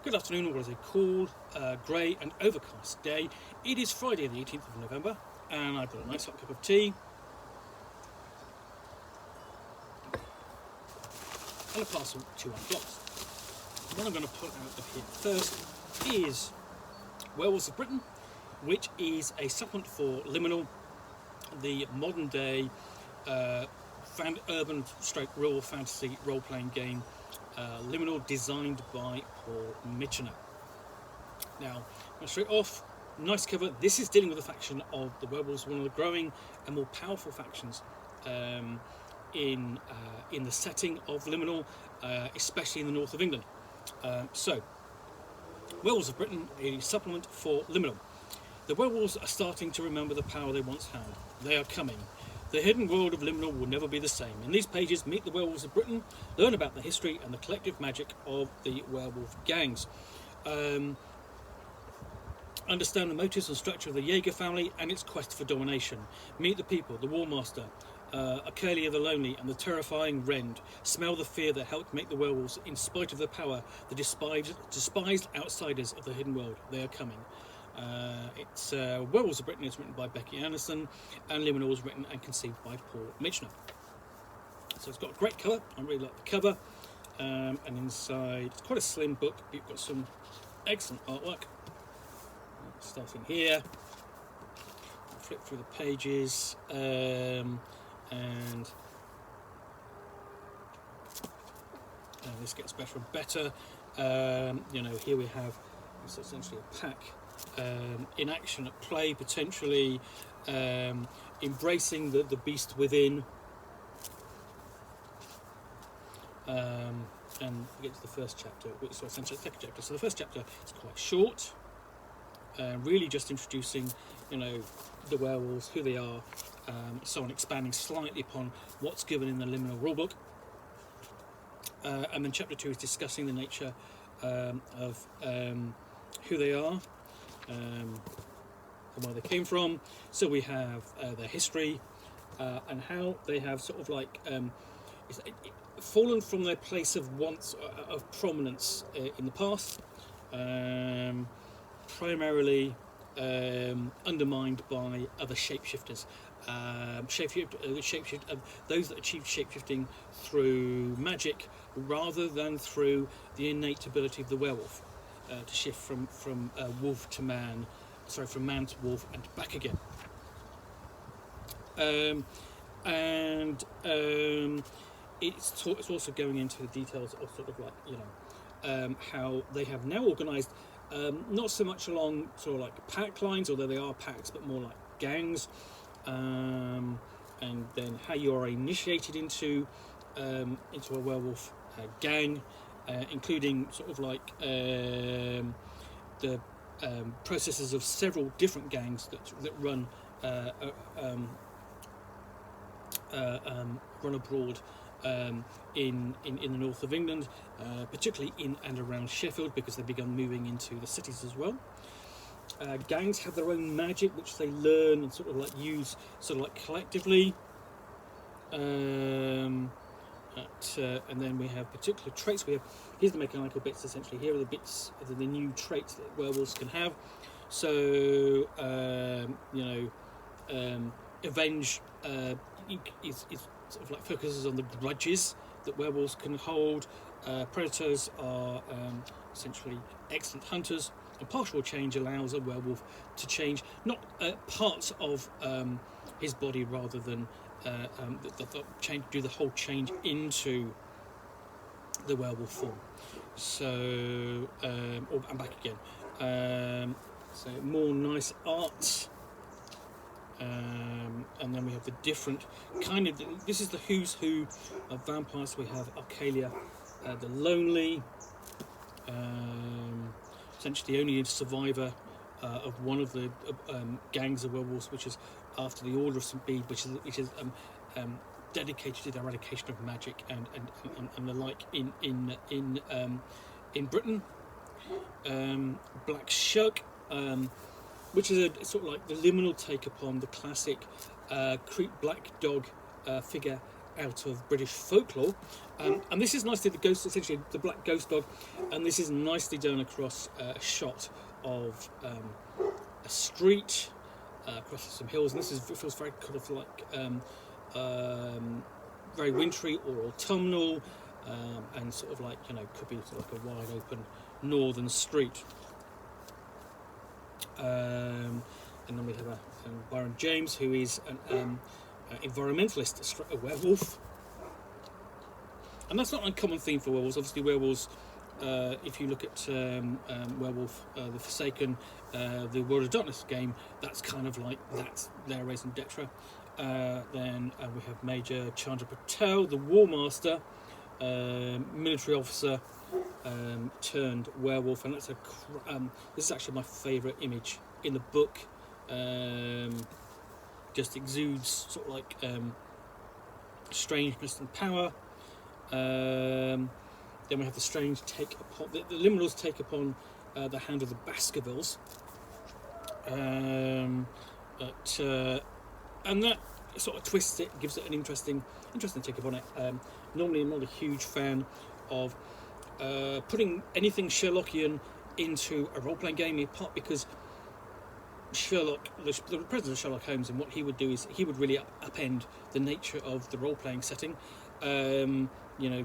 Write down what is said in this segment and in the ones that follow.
Good afternoon, or what is a cool, grey and overcast day. It is Friday the 18th of November, and I've got a nice hot cup of tea and a parcel to unbox. What I'm going to put out of here first is Werewolves of Britain, which is a supplement for Liminal, the modern day urban / rural fantasy role-playing game. Liminal, designed by Paul Mitchener. Now, straight off, nice cover. This is dealing with the faction of the Werewolves, one of the growing and more powerful factions in the setting of Liminal, especially in the north of England. So, Werewolves of Britain, a supplement for Liminal. The werewolves are starting to remember the power they once had. They are coming. The hidden world of Liminal will never be the same. In these pages, meet the Werewolves of Britain, learn about the history and the collective magic of the werewolf gangs. Understand the motives and structure of the Jaeger family and its quest for domination. Meet the people, the War Master, Arcalia the Lonely, and the terrifying Rend. Smell the fear that helped make the werewolves, in spite of their power, the despised outsiders of the hidden world. They are coming. It's Werewolves of Britain is written by Becky Anderson, and Liminal is written and conceived by Paul Mitchener. So it's got a great cover. I really like the cover, and inside it's quite a slim book. You've got some excellent artwork. Starting here, flip through the pages, and this gets better and better. Here we have it's essentially a pack. In action, at play, potentially embracing the beast within, and we get to the first chapter, so essentially the second chapter. So the first chapter is quite short, really just introducing, the werewolves, who they are, so on, expanding slightly upon what's given in the Liminal rulebook, and then chapter 2 is discussing the nature of who they are. And where they came from. So we have their history and how they have sort of like fallen from their place of of prominence in the past, primarily undermined by other shapeshifters. Those that achieve shapeshifting through magic rather than through the innate ability of the werewolf. To shift from wolf to man, from man to wolf and back again. It's also going into the details of sort of like, how they have now organised, not so much along sort of like pack lines, although they are packs, but more like gangs, and then how you are initiated into a werewolf gang. Including sort of like the processes of several different gangs that run abroad in the north of England, particularly in and around Sheffield, because they've begun moving into the cities as well. Gangs have their own magic, which they learn and sort of like use sort of like collectively. And then we have particular traits. Here's the mechanical bits. Essentially, here are the bits of the new traits that werewolves can have. So, avenge is sort of like focuses on the grudges that werewolves can hold. Predators are essentially excellent hunters. And partial change allows a werewolf to change not parts of his body rather than do the whole change into the werewolf form. So, and back again. So more nice art. And then we have the different kind of. This is the who's who of vampires. We have Arcalia, the Lonely, essentially the only survivor of one of the gangs of werewolves, which is after the Order of St. Bede, which is dedicated to the eradication of magic and the like in Britain. Black Shug, which is a sort of like the liminal take upon the classic creep black dog figure out of British folklore. And this is nicely the ghost, essentially the black ghost dog, and this is nicely done across a shot of a street across some hills, and it feels very kind of like very wintry or autumnal, and sort of like, could be sort of like a wide open northern street. And then we have Byron James, who is an environmentalist, a werewolf. And that's not an uncommon theme for werewolves. Obviously, werewolves, if you look at Werewolf, The Forsaken, the World of Darkness game, that's kind of like, that's their raison d'etre. Then we have Major Chandra Patel, the War Master, military officer turned werewolf, and that's this is actually my favourite image in the book. Just exudes sort of like strangeness and power. Then we have the strange take upon the Liminals take upon the hand of the Baskervilles, and that sort of twists it, gives it an interesting take upon it. Normally, I'm not a huge fan of putting anything Sherlockian into a role-playing game, in part because Sherlock, the presence of Sherlock Holmes, and what he would do is he would really upend the nature of the role-playing setting.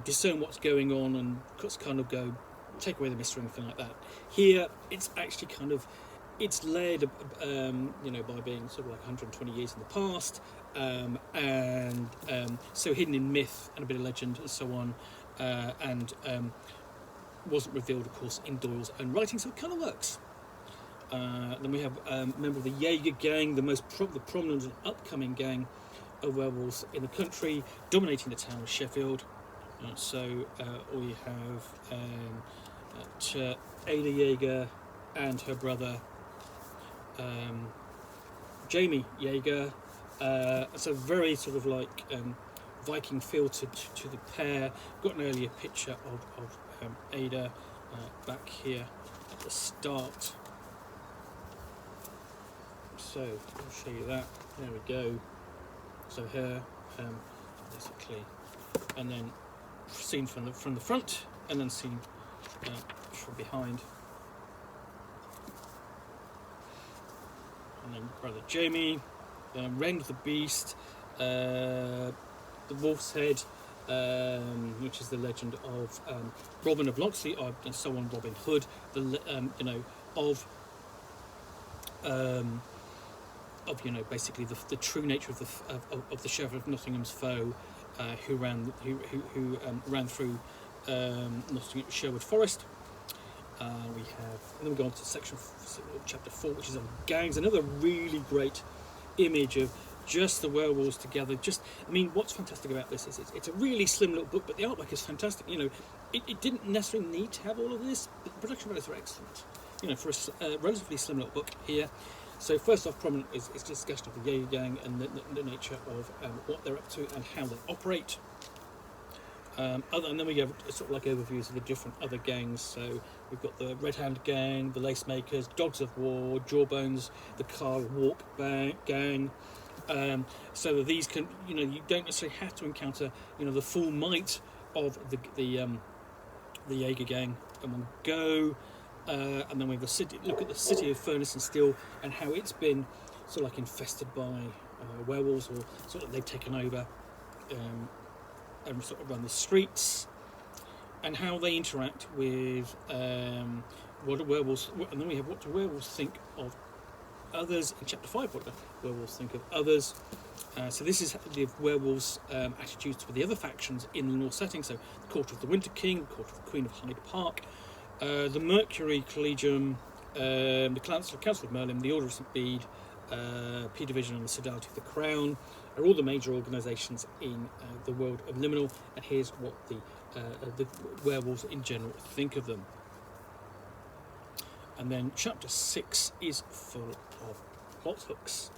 Discern what's going on and just kind of go take away the mystery or anything like that. Here, it's actually kind of, it's layered, by being sort of like 120 years in the past, and so hidden in myth and a bit of legend and so on, and wasn't revealed, of course, in Doyle's own writing, so it kind of works. Then we have a member of the Jaeger gang, the prominent and upcoming gang of werewolves in the country, dominating the town of Sheffield. So we have Ada Jaeger and her brother Jamie Jaeger. So very sort of like Viking feel to the pair. Got an earlier picture of Ada back here at the start. So I'll show you that. There we go. So her, basically, and then seen from the front, and then seen from behind. And then brother Jamie, Rend the Beast, the Wolf's Head, which is the legend of Robin of Locksley, and so on. Robin Hood, basically the true nature of the Sheriff of Nottingham's foe, who ran through Sherwood Forest. And then we go on to chapter 4, which is on gangs. Another really great image of just the werewolves together. What's fantastic about this is it's a really slim little book, but the artwork is fantastic. It didn't necessarily need to have all of this, but the production values are excellent. For a relatively slim little book here. So first off, prominent is discussion of the Jaeger gang and the nature of what they're up to and how they operate. And then we have sort of like overviews of the different other gangs. So we've got the Red Hand gang, the Lace Makers, Dogs of War, Jawbones, the Carl Walk gang. So that these can, you don't necessarily have to encounter, the full might of the Jaeger gang in one go. And then we have look at the city of Furnace and Steel and how it's been sort of like infested by werewolves, or sort of they've taken over and sort of run the streets, and how they interact with what werewolves. And then we have what do werewolves think of others in chapter 5. What do werewolves think of others? So this is the werewolves' attitudes with the other factions in the North setting. So the Court of the Winter King, the Court of the Queen of Hyde Park, the Mercury Collegium, the Council of Merlin, the Order of St Bede, P Division, and the Sodality of the Crown are all the major organisations in the world of Liminal. And here's what the werewolves in general think of them. And then chapter 6 is full of plot hooks.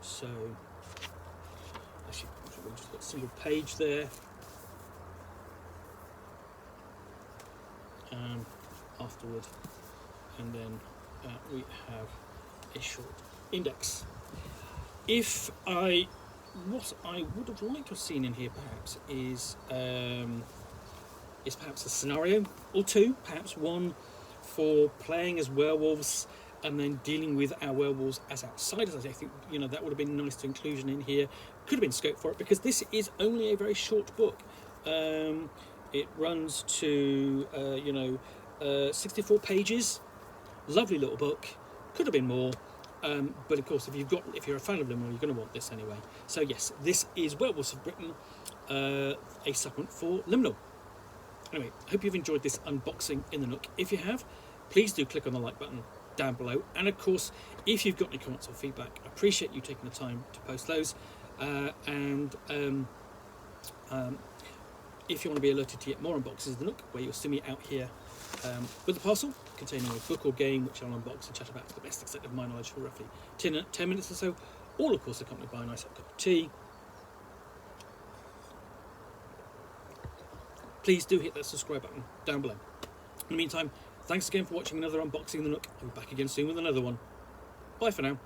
So actually, we've just got a single page there. Afterward, and then we have a short index. What I would have liked to have seen in here perhaps is perhaps a scenario or two, perhaps one for playing as werewolves and then dealing with our werewolves as outsiders. I think, you know, that would have been nice to inclusion in here. Could have been scope for it, because this is only a very short book. It runs to 64 pages. Lovely little book. Could have been more. But of course, if you're a fan of Liminal, you're going to want this anyway. So yes, this is Werewolves of Britain, a supplement for Liminal. Anyway, I hope you've enjoyed this unboxing in the Nook. If you have, please do click on the like button down below. And of course, if you've got any comments or feedback, I appreciate you taking the time to post those. If you want to be alerted to get more unboxings of the Nook, where you'll see me out here with a parcel containing a book or game which I'll unbox and chat about to the best extent of my knowledge for roughly 10 minutes or so, all of course accompanied by a nice cup of tea. Please do hit that subscribe button down below. In the meantime, thanks again for watching another unboxing of the Nook. I'll be back again soon with another one. Bye for now.